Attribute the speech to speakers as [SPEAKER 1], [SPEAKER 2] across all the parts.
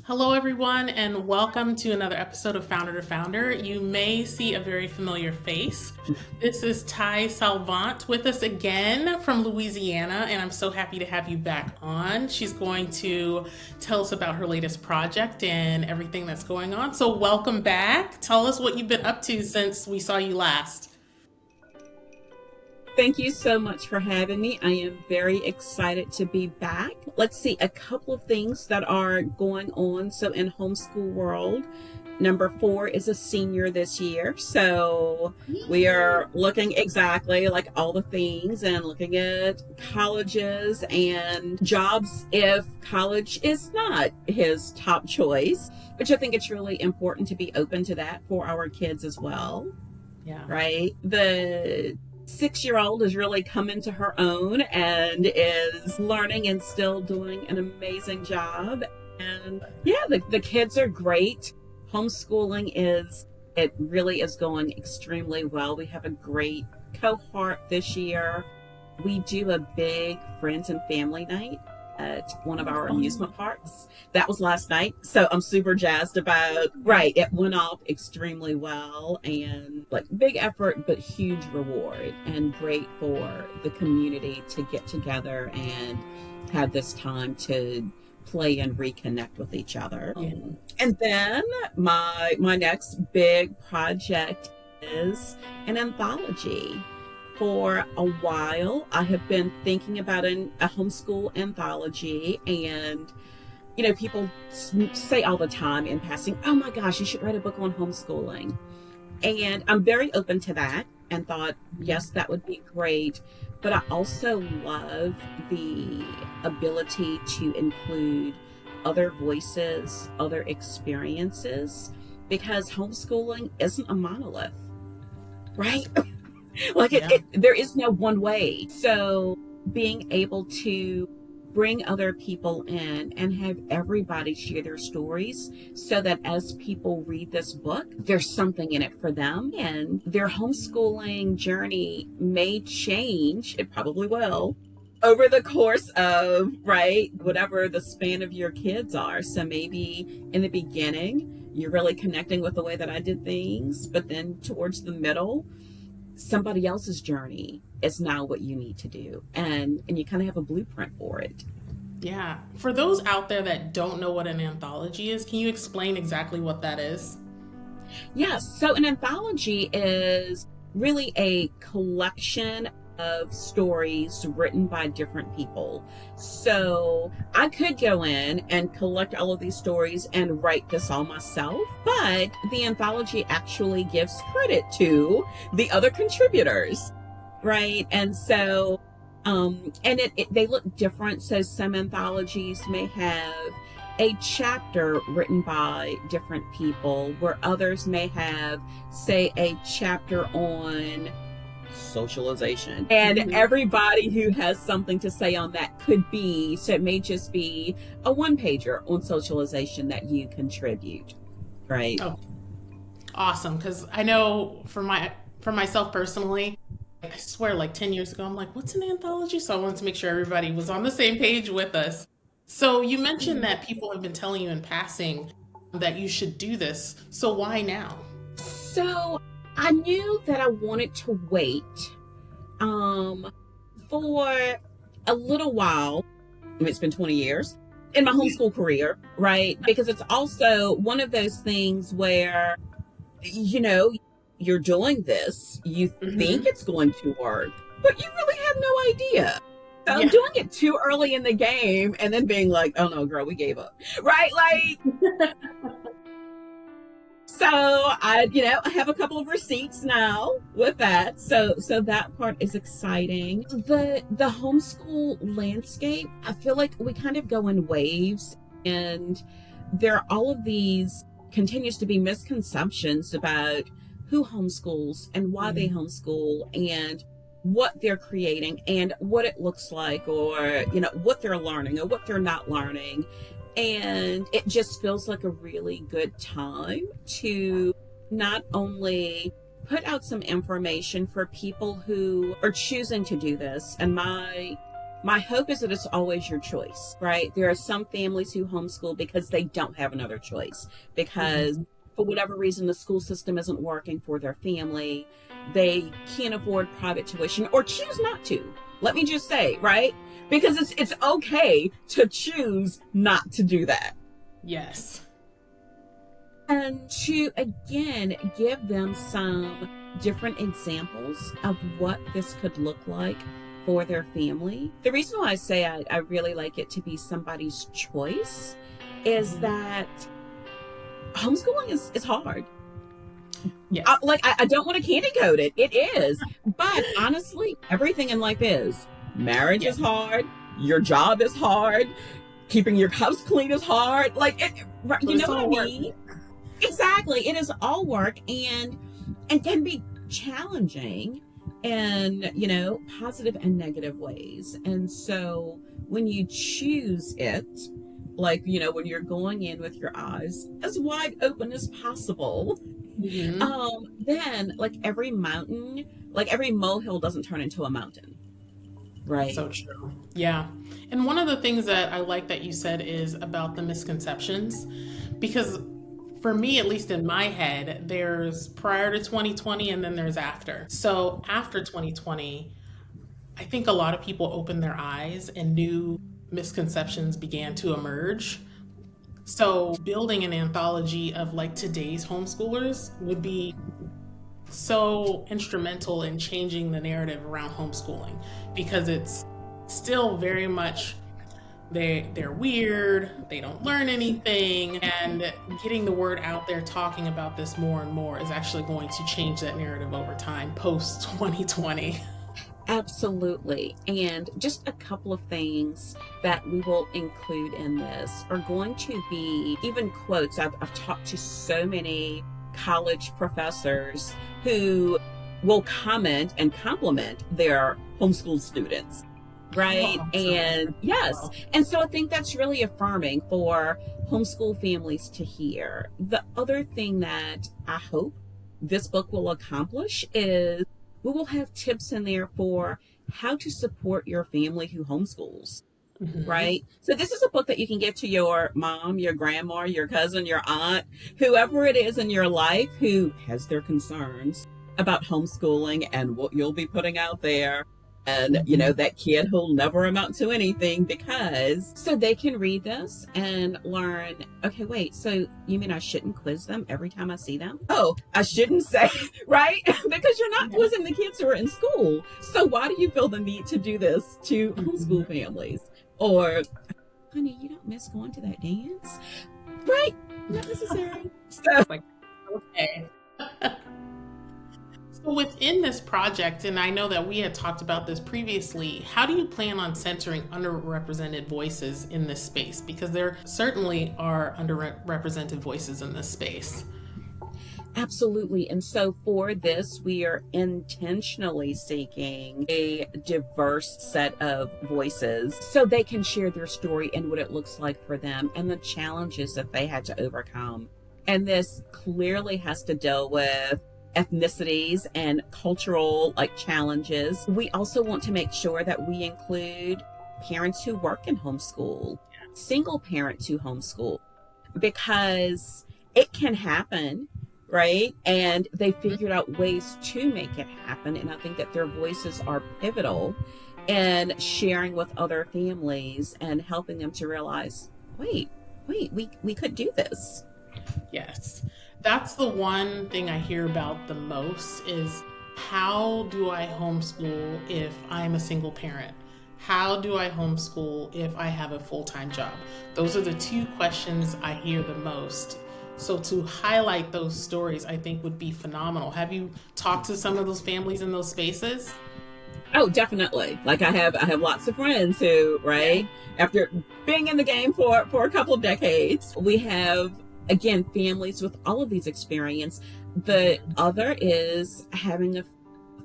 [SPEAKER 1] Hello, everyone, and welcome to another episode of Founder to Founder. You may see a very familiar face. This is Ty Salvant with us again from Louisiana, and I'm so happy to have you back on. She's going to tell us about her latest project and everything that's going on. So, welcome back. Tell us what you've been up to since we saw you last.
[SPEAKER 2] Thank you so much for having me. I am very excited to be back. Let's see, a couple of things that are going on. So in homeschool world, number 4 is a senior this year. So we are looking exactly like all the things and looking at colleges and jobs if college is not his top choice, which I think it's really important to be open to that for our kids as well.
[SPEAKER 1] Yeah.
[SPEAKER 2] Right? The 6-year-old is really coming to her own and is learning and still doing an amazing job. And yeah, the kids are great. Homeschooling it really is going extremely well. We have a great cohort this year. We do a big friends and family night at one of our amusement parks. That was last night. So I'm super jazzed about, it went off extremely well and like big effort, but huge reward and great for the community to get together and have this time to play and reconnect with each other.
[SPEAKER 1] Yeah.
[SPEAKER 2] And then my next big project is an anthology. For a while, I have been thinking about a homeschool anthology, and people say all the time in passing, "Oh my gosh, you should write a book on homeschooling." And I'm very open to that and thought, yes, that would be great. But I also love the ability to include other voices, other experiences, because homeschooling isn't a monolith, right? There is no one way. So being able to bring other people in and have everybody share their stories so that as people read this book, there's something in it for them and their homeschooling journey may change. It probably will over the course of, whatever the span of your kids are. So maybe in the beginning, you're really connecting with the way that I did things, but then towards the middle, somebody else's journey is now what you need to do, and you kind of have a blueprint for it.
[SPEAKER 1] Yeah. For those out there that don't know what an anthology is, can you explain exactly what that is?
[SPEAKER 2] Yes. So an anthology is really a collection of stories written by different people. So I could go in and collect all of these stories and write this all myself, but the anthology actually gives credit to the other contributors, right? And so they look different. So some anthologies may have a chapter written by different people, where others may have, say, a chapter on socialization, and everybody who has something to say on that could be, so it may just be a 1-pager on socialization that you contribute, right?
[SPEAKER 1] Oh, awesome. Because I know for myself personally, I swear like 10 years ago, I'm like, what's an anthology? So I wanted to make sure everybody was on the same page with us. So you mentioned that people have been telling you in passing that you should do this. So why now?
[SPEAKER 2] So I knew that I wanted to wait for a little while. It's been 20 years in my homeschool career, right? Because it's also one of those things where, you're doing this, you think it's going to work, but you really have no idea. So doing it too early in the game and then being like, oh no, girl, we gave up, right? So I have a couple of receipts now with that. So that part is exciting. The homeschool landscape, I feel like we kind of go in waves, and there are all of these continues to be misconceptions about who homeschools and why they homeschool and what they're creating and what it looks like, or what they're learning or what they're not learning. And it just feels like a really good time to not only put out some information for people who are choosing to do this. And my my hope is that it's always your choice, right? There are some families who homeschool because they don't have another choice, because
[SPEAKER 1] Mhm.
[SPEAKER 2] for whatever reason, the school system isn't working for their family. They can't afford private tuition or choose not to. Let me just say, right? Because it's okay to choose not to do that.
[SPEAKER 1] Yes.
[SPEAKER 2] And to again give them some different examples of what this could look like for their family. The reason why I say I really like it to be somebody's choice is
[SPEAKER 1] Mhm.
[SPEAKER 2] that homeschooling is hard.
[SPEAKER 1] Yes.
[SPEAKER 2] I don't want to candy coat it. It is. But honestly, everything in life is. Marriage
[SPEAKER 1] Yes.
[SPEAKER 2] is hard. Your job is hard. Keeping your house clean is hard.
[SPEAKER 1] But
[SPEAKER 2] You know
[SPEAKER 1] it's
[SPEAKER 2] what I
[SPEAKER 1] all worth
[SPEAKER 2] mean?
[SPEAKER 1] it.
[SPEAKER 2] Exactly. It is all work and can be challenging in, positive and negative ways. And so when you choose it, when you're going in with your eyes as wide open as possible,
[SPEAKER 1] Mhm.
[SPEAKER 2] then every molehill doesn't turn into a mountain, right?
[SPEAKER 1] So true. Yeah. And one of the things that I like that you said is about the misconceptions, because for me, at least in my head, there's prior to 2020 and then there's after. So after 2020, I think a lot of people opened their eyes and new misconceptions began to emerge. So building an anthology of like today's homeschoolers would be so instrumental in changing the narrative around homeschooling, because it's still very much they're weird, they don't learn anything, and getting the word out there talking about this more and more is actually going to change that narrative over time post 2020.
[SPEAKER 2] Absolutely. And just a couple of things that we will include in this are going to be even quotes. I've talked to so many college professors who will comment and compliment their homeschool students.
[SPEAKER 1] Oh,
[SPEAKER 2] Right.
[SPEAKER 1] awesome.
[SPEAKER 2] And yes.
[SPEAKER 1] Well,
[SPEAKER 2] And so I think that's really affirming for homeschool families to hear. The other thing that I hope this book will accomplish is we will have tips in there for how to support your family who homeschools,
[SPEAKER 1] mhm.
[SPEAKER 2] right? So this is a book that you can give to your mom, your grandma, your cousin, your aunt, whoever it is in your life who has their concerns about homeschooling and what you'll be putting out there. And,
[SPEAKER 1] Mhm.
[SPEAKER 2] that kid who'll never amount to anything, because so they can read this and learn, okay, wait, so you mean I shouldn't quiz them every time I see them? Oh, I shouldn't say, right? Because you're not
[SPEAKER 1] Yeah.
[SPEAKER 2] quizzing the kids who are in school. So why do you feel the need to do this to homeschool
[SPEAKER 1] Mhm.
[SPEAKER 2] families? Or, honey, you don't miss going to that dance, right? Not necessary. So,
[SPEAKER 1] Like, okay. So within this project, and I know that we had talked about this previously, how do you plan on centering underrepresented voices in this space? Because there certainly are underrepresented voices in this space.
[SPEAKER 2] absolutely. And so for this, we are intentionally seeking a diverse set of voices so they can share their story and what it looks like for them and the challenges that they had to overcome. And this clearly has to deal with ethnicities and cultural challenges. We also want to make sure that we include parents who work in homeschool, single parents who homeschool, because it can happen, right? And they figured out ways to make it happen. And I think that their voices are pivotal in sharing with other families and helping them to realize, wait, we could do this.
[SPEAKER 1] Yes. That's the one thing I hear about the most is how do I homeschool if I'm a single parent? How do I homeschool if I have a full-time job? Those are the two questions I hear the most. So to highlight those stories, I think would be phenomenal. Have you talked to some of those families in those spaces?
[SPEAKER 2] Oh, definitely. I have lots of friends who,
[SPEAKER 1] Yeah.
[SPEAKER 2] right, after being in the game for a couple of decades, we have again families with all of these experience. The
[SPEAKER 1] Mhm.
[SPEAKER 2] other is having a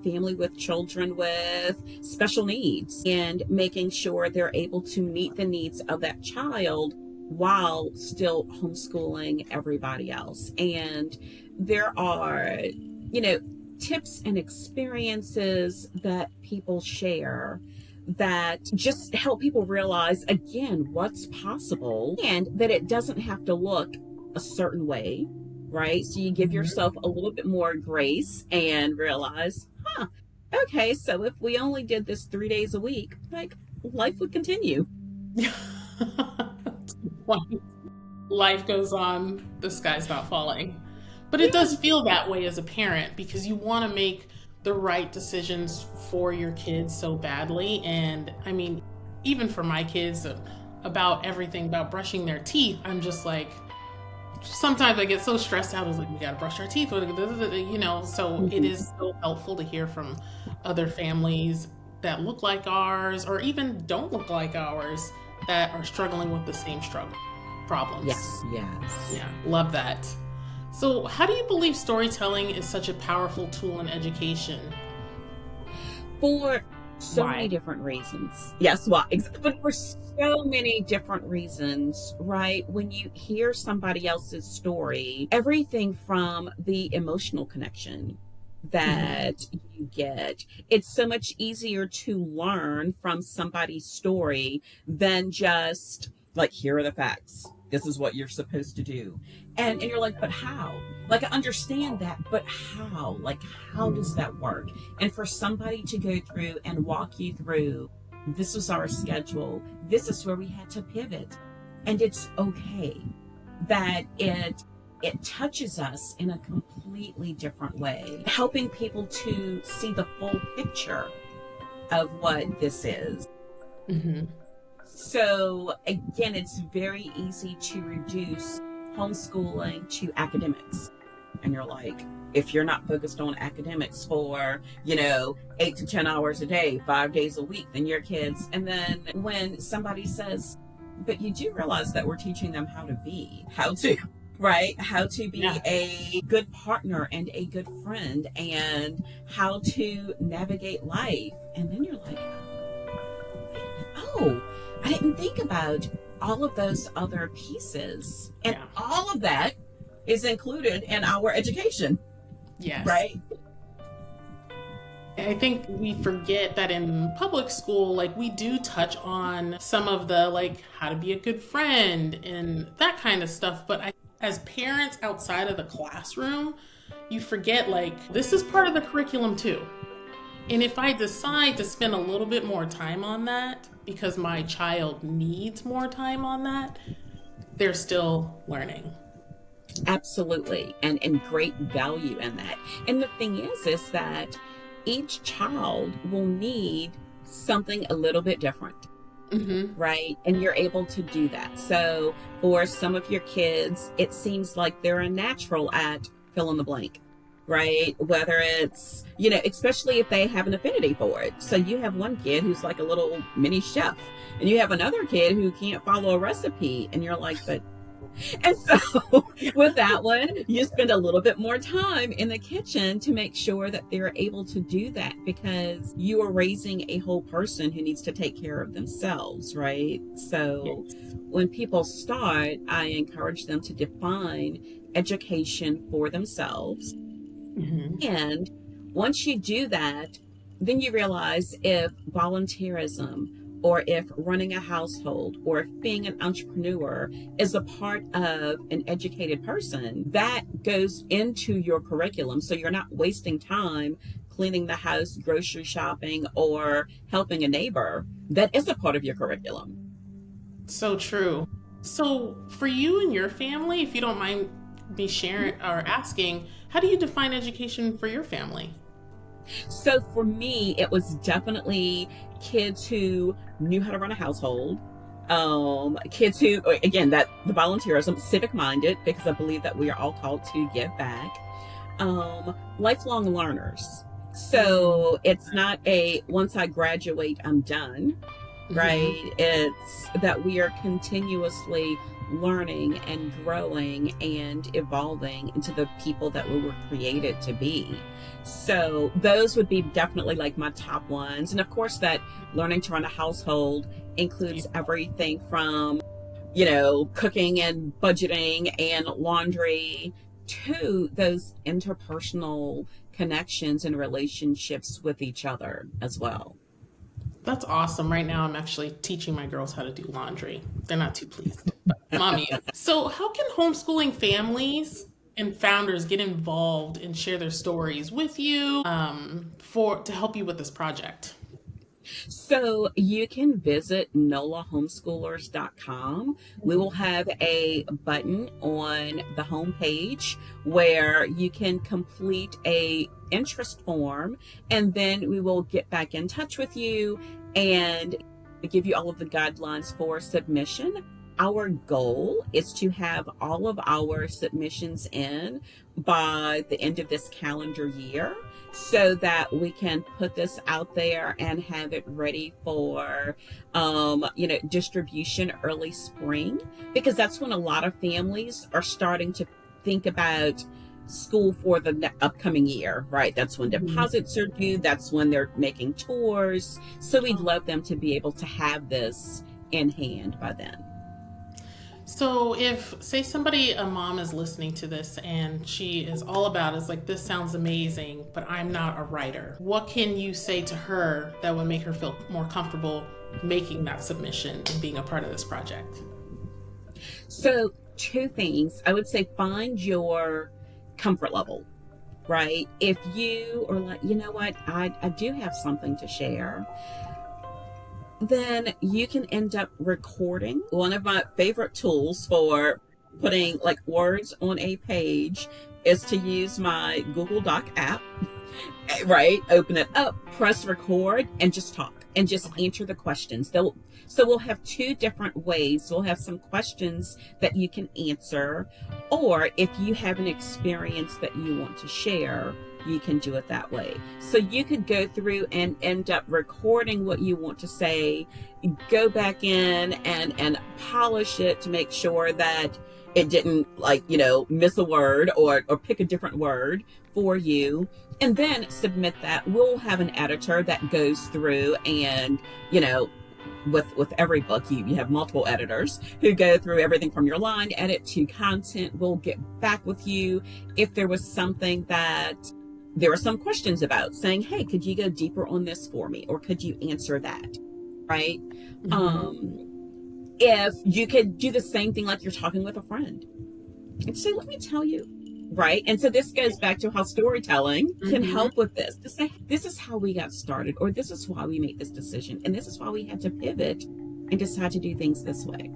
[SPEAKER 2] family with children with special needs and making sure they're able to meet the needs of that child while still homeschooling everybody else. And there are, you know, tips and experiences that people share that just help people realize, again, what's possible and that it doesn't have to look a certain way, right? So you give yourself a little bit more grace and realize, okay, so if we only did this 3 days a week, like life would continue.
[SPEAKER 1] Life goes on, the sky's not falling. But it
[SPEAKER 2] Yeah.
[SPEAKER 1] does feel that way as a parent because you want to make the right decisions for your kids so badly. And I mean, even for my kids, about everything about brushing their teeth, I'm just like, sometimes I get so stressed out. I was like, we got to brush our teeth, so it is so helpful to hear from other families that look like ours or even don't look like ours that are struggling with the same problems.
[SPEAKER 2] Yes.
[SPEAKER 1] Yeah, love that. So, how do you believe storytelling is such a powerful tool in education?
[SPEAKER 2] For so
[SPEAKER 1] Why?
[SPEAKER 2] many different reasons. Yes, why? But for so many different reasons, right? When you hear somebody else's story, everything from the emotional connection that you get, it's so much easier to learn from somebody's story than just like, here are the facts. This is what you're supposed to do. And you're like, but how? Like, I understand that, but how? Like, how does that work? And for somebody to go through and walk you through, this was our schedule, this is where we had to pivot. And it's okay that it touches us in a completely different way, helping people to see the full picture of what this is.
[SPEAKER 1] Mm-hmm.
[SPEAKER 2] So again, it's very easy to reduce homeschooling to academics. And you're like, if you're not focused on academics for, 8 to 10 hours a day, 5 days a week, then your kids. And then when somebody says, but you do realize that we're teaching them how to be, right? How to be a good partner and a good friend and how to navigate life. And then you're like, oh, I didn't think about all of those other pieces. And all of that is included in our education.
[SPEAKER 1] Yes.
[SPEAKER 2] Right?
[SPEAKER 1] I think we forget that in public school, like we do touch on some of the like how to be a good friend and that kind of stuff. But as parents outside of the classroom, you forget like this is part of the curriculum too. And if I decide to spend a little bit more time on that because my child needs more time on that, they're still learning.
[SPEAKER 2] Absolutely. And great value in that. And the thing is that each child will need something a little bit different.
[SPEAKER 1] Mm-hmm.
[SPEAKER 2] Right? And you're able to do that. So for some of your kids, it seems like they're a natural at fill in the blank. Right? Whether it's, especially if they have an affinity for it. So you have one kid who's like a little mini chef, and you have another kid who can't follow a recipe, and you're like, but. And so with that one, you spend a little bit more time in the kitchen to make sure that they're able to do that because you are raising a whole person who needs to take care of themselves, right? So when people start, I encourage them to define education for themselves.
[SPEAKER 1] Mm-hmm.
[SPEAKER 2] And once you do that, then you realize if volunteerism or if running a household or if being an entrepreneur is a part of an educated person, that goes into your curriculum. So you're not wasting time cleaning the house, grocery shopping, or helping a neighbor. That is a part of your curriculum.
[SPEAKER 1] So true. So for you and your family, if you don't mind me sharing or asking, how do you define education for your family?
[SPEAKER 2] So for me, it was definitely kids who knew how to run a household, kids who, again, that the volunteerism, civic minded, because I believe that we are all called to give back, lifelong learners. So it's not a once I graduate, I'm done, right? Mm-hmm. It's that we are continuously learning and growing and evolving into the people that we were created to be. So those would be definitely like my top ones. And of course that learning to run a household includes everything from, cooking and budgeting and laundry to those interpersonal connections and relationships with each other as well.
[SPEAKER 1] That's awesome. Right now, I'm actually teaching my girls how to do laundry. They're not too pleased, but mommy is. So, how can homeschooling families and founders get involved and share their stories with you for to help you with this project?
[SPEAKER 2] So you can visit nolahomeschoolers.com. We will have a button on the homepage where you can complete a interest form, and then we will get back in touch with you and give you all of the guidelines for submission. Our goal is to have all of our submissions in by the end of this calendar year so that we can put this out there and have it ready for distribution early spring, because that's when a lot of families are starting to think about school for the upcoming year, right? That's when
[SPEAKER 1] Mhm.
[SPEAKER 2] deposits are due, that's when they're making tours, so we'd love them to be able to have this in hand by then.
[SPEAKER 1] So, if, say, a mom is listening to this and she is all about is like, this sounds amazing, but I'm not a writer, what can you say to her that would make her feel more comfortable making that submission and being a part of this project?
[SPEAKER 2] So two things I would say: find your comfort level, right? If you are like, you know what, I do have something to share, then you can end up recording. One of my favorite tools for putting like words on a page is to use my Google Doc app, right? Open it up, press record, and just talk and just
[SPEAKER 1] Okay.
[SPEAKER 2] answer the questions. So we'll have two different ways. We'll have some questions that you can answer, or if you have an experience that you want to share, you can do it that way. So you could go through and end up recording what you want to say, go back in and polish it to make sure that it didn't, like, miss a word or pick a different word for you, and then submit that. We'll have an editor that goes through and, with every book, you have multiple editors who go through everything from your line edit to content. We'll get back with you if there was something that there were some questions about, saying, hey, could you go deeper on this for me, or could you answer that, right?
[SPEAKER 1] Mhm.
[SPEAKER 2] If you could do the same thing, like you're talking with a friend, and say, let me tell you, right? And so this goes back to how storytelling can
[SPEAKER 1] Mhm.
[SPEAKER 2] help with this, to say, this is how we got started, or this is why we made this decision, and this is why we had to pivot and decide to do things this way.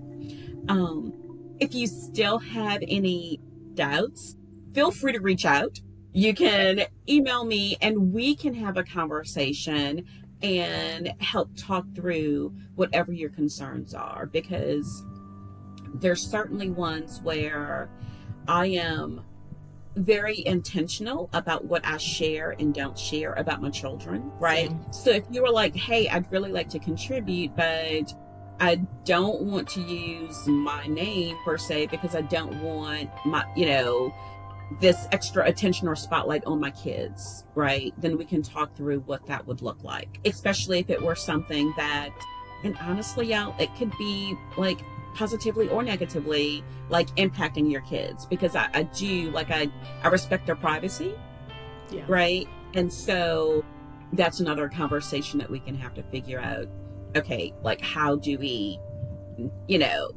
[SPEAKER 2] um, if you still have any doubts, feel free to reach out. You can email me and we can have a conversation and help talk through whatever your concerns are, because there's certainly ones where I am very intentional about what I share and don't share about my children, right?
[SPEAKER 1] Same.
[SPEAKER 2] So if you were like, hey, I'd really like to contribute, but I don't want to use my name per se, because I don't want my, this extra attention or spotlight on my kids, right? Then we can talk through what that would look like, especially if it were something that, and honestly, y'all, it could be like positively or negatively, like impacting your kids, because I do, like, I respect their privacy,
[SPEAKER 1] Yeah.
[SPEAKER 2] right? And so that's another conversation that we can have to figure out. Okay, like, how do we,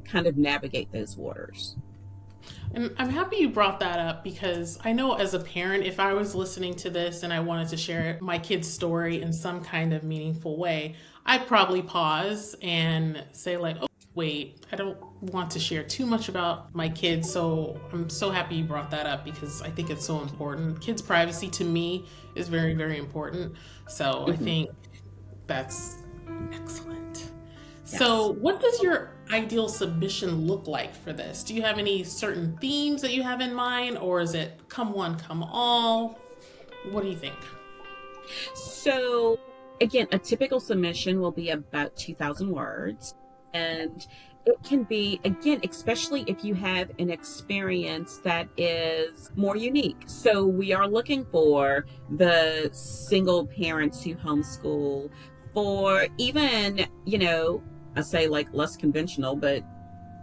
[SPEAKER 2] kind of navigate those waters?
[SPEAKER 1] And I'm happy you brought that up because I know as a parent, if I was listening to this and I wanted to share my kid's story in some kind of meaningful way, I'd probably pause and say, like, oh, wait, I don't want to share too much about my kids. So I'm so happy you brought that up because I think it's so important. Kids' privacy to me is very, very important. So I
[SPEAKER 2] Hmm.
[SPEAKER 1] think that's excellent. So,
[SPEAKER 2] Yes.
[SPEAKER 1] what does your ideal submission look like for this? Do you have any certain themes that you have in mind, or is it come one, come all? What do you think?
[SPEAKER 2] So, again, a typical submission will be about 2,000 words. And it can be, again, especially if you have an experience that is more unique. So, we are looking for the single parents who homeschool, for even, I say like less conventional, but,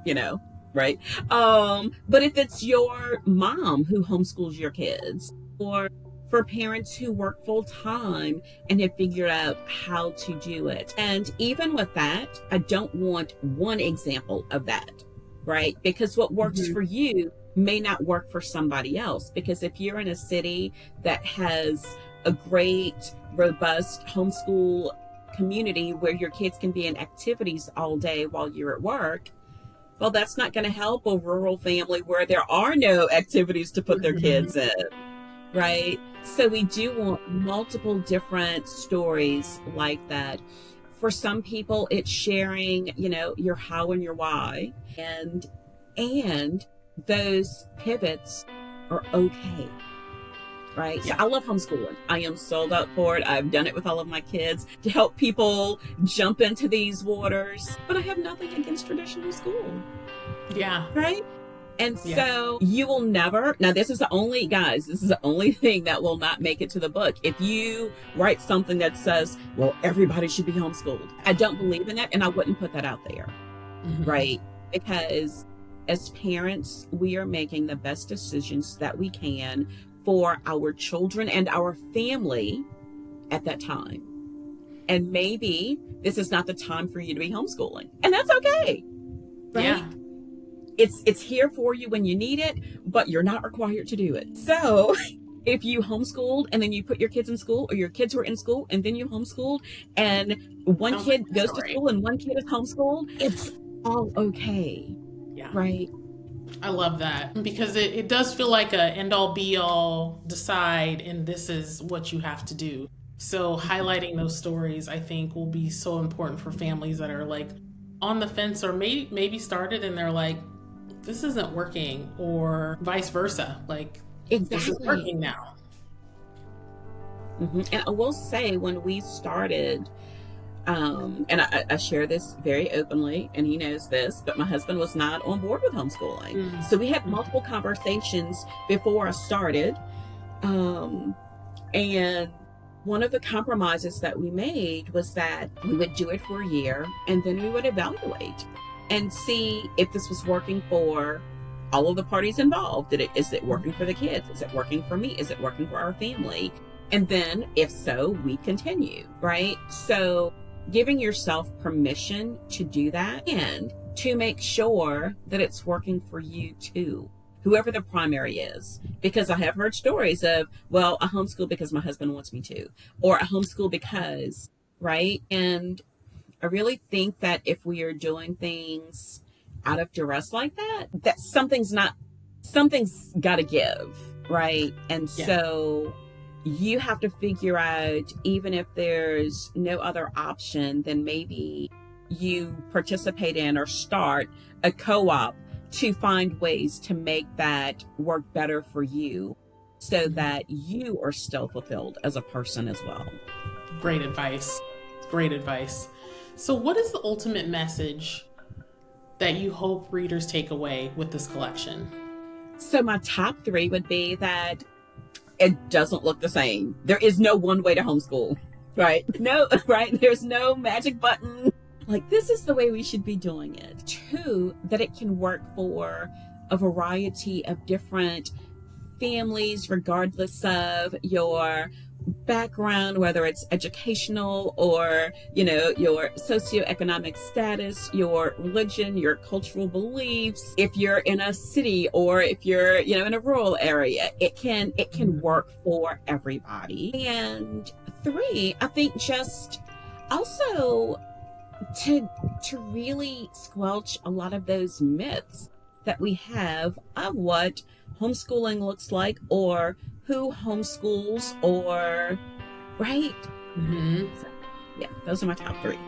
[SPEAKER 2] you know, right? But if it's your mom who homeschools your kids, or for parents who work full time and have figured out how to do it. And even with that, I don't want one example of that, right? Because what works for you may not work for somebody else. Because if you're in a city that has a great, robust homeschool community where your kids can be in activities all day while you're at work, well, that's not going to help a rural family where there are no activities to put their kids in, right? So we do want multiple different stories like that. For some people, it's sharing, your how and your why, and those pivots are okay, right? So I love homeschooling. I am sold out for it. I've done it with all of my kids to help people jump into these waters, but I have nothing against traditional school.
[SPEAKER 1] Yeah.
[SPEAKER 2] Right? And so you will never, now this is the only thing that will not make it to the book. If you write something that says, well, everybody should be homeschooled, I don't believe in that, and I wouldn't put that out there, right? Because as parents, we are making the best decisions that we can for our children and our family at that time. And maybe this is not the time for you to be homeschooling, and that's okay, right?
[SPEAKER 1] Yeah.
[SPEAKER 2] It's here for you when you need it, but you're not required to do it. So if you homeschooled and then you put your kids in school, or your kids were in school and then you homeschooled, and one kid goes to school and one kid is homeschooled, it's all okay.
[SPEAKER 1] Yeah.
[SPEAKER 2] Right?
[SPEAKER 1] I love that, because it does feel like a end all be all, decide, and this is what you have to do. So highlighting those stories, I think, will be so important for families that are like on the fence, or maybe started and they're like, this isn't working, or vice versa. Like, this is working now.
[SPEAKER 2] And I will say, when we started, and I share this very openly, and he knows this, but my husband was not on board with homeschooling. So we had multiple conversations before I started. And one of the compromises that we made was that we would do it for a year, and then we would evaluate and see if this was working for all of the parties involved. Is it working for the kids? Is it working for me? Is it working for our family? And then if so, we continue, right? So giving yourself permission to do that, and to make sure that it's working for you too, whoever the primary is. Because I have heard stories of, well, I homeschool because my husband wants me to, or I homeschool because, right? And I really think that if we are doing things out of duress like that, that something's got to give, right? And so you have to figure out, even if there's no other option, then maybe you participate in or start a co-op to find ways to make that work better for you, so that you are still fulfilled as a person as well.
[SPEAKER 1] Great advice. Great advice. So what is the ultimate message that you hope readers take away with this collection?
[SPEAKER 2] So my top 3 would be that it doesn't look the same. There is no one way to homeschool, right? No, right? There's no magic button. Like, this is the way we should be doing it. 2, that it can work for a variety of different families, regardless of your background, whether it's educational or, your socioeconomic status, your religion, your cultural beliefs. If you're in a city, or if you're, in a rural area, it can work for everybody. And 3, I think just also to really squelch a lot of those myths that we have of what homeschooling looks like, or who homeschools, or right? So, those are my top 3.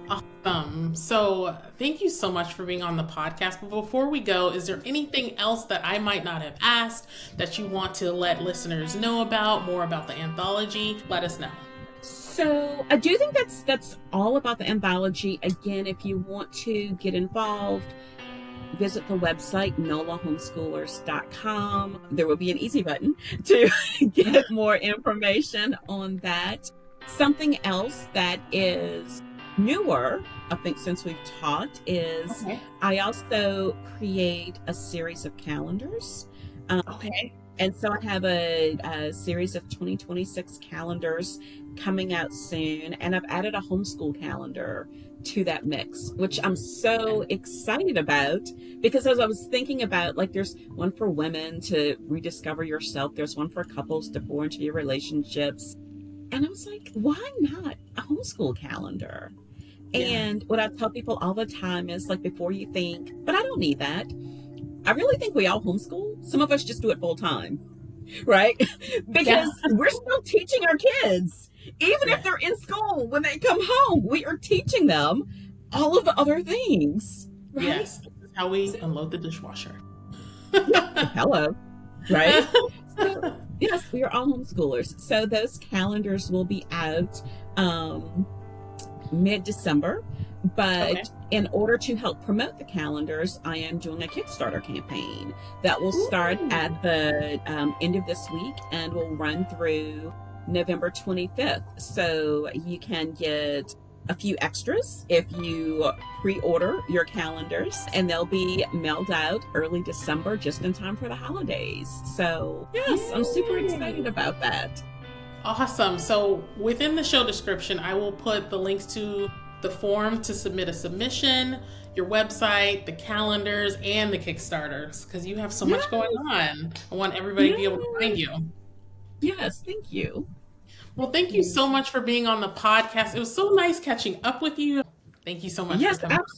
[SPEAKER 1] Awesome. So thank you so much for being on the podcast. But before we go, is there anything else that I might not have asked that you want to let listeners know about, more about the anthology? Let us know.
[SPEAKER 2] So I do think that's all about the anthology. Again, if you want to get involved, visit the website, nolahomeschoolers.com. There will be an easy button to get more information on that. Something else that is newer, I think, since we've talked, is I also create a series of calendars
[SPEAKER 1] Okay.
[SPEAKER 2] And so I have a series of 2026 calendars coming out soon. And I've added a homeschool calendar to that mix, which I'm so excited about because as I was thinking about, like, there's one for women to rediscover yourself, there's one for couples to pour into your relationships. And I was like, why not a homeschool calendar?
[SPEAKER 1] Yeah.
[SPEAKER 2] And what I tell people all the time is like, before you think, but I don't need that. I really think we all homeschool. Some of us just do it full time, right?
[SPEAKER 1] Yeah.
[SPEAKER 2] Because we're still teaching our kids. Even if
[SPEAKER 1] Right.
[SPEAKER 2] they're in school, when they come home, we are teaching them all of the other things, right?
[SPEAKER 1] Yes. This is how we unload the dishwasher.
[SPEAKER 2] Yep. Hello, right? So, yes, we are all homeschoolers. So those calendars will be out mid-December.
[SPEAKER 1] Okay.
[SPEAKER 2] But in order to help promote the calendars, I am doing a Kickstarter campaign that will start
[SPEAKER 1] Ooh.
[SPEAKER 2] at the end of this week and will run through November 25th. So you can get a few extras if you pre-order your calendars, and they'll be mailed out early December just in time for the holidays. So yes, I'm super excited
[SPEAKER 1] Yay.
[SPEAKER 2] about that.
[SPEAKER 1] Awesome. So within the show description, I will put the links to the form to submit a submission, your website, the calendars, and the Kickstarters, because you have so much going
[SPEAKER 2] Yes,
[SPEAKER 1] on. I want everybody to be able to find
[SPEAKER 2] yes,
[SPEAKER 1] you.
[SPEAKER 2] yes, thank you.
[SPEAKER 1] Well, thank you so much for being on the podcast. It was so nice catching up with you. Thank you so much for
[SPEAKER 2] Yes,
[SPEAKER 1] coming.
[SPEAKER 2] absolutely.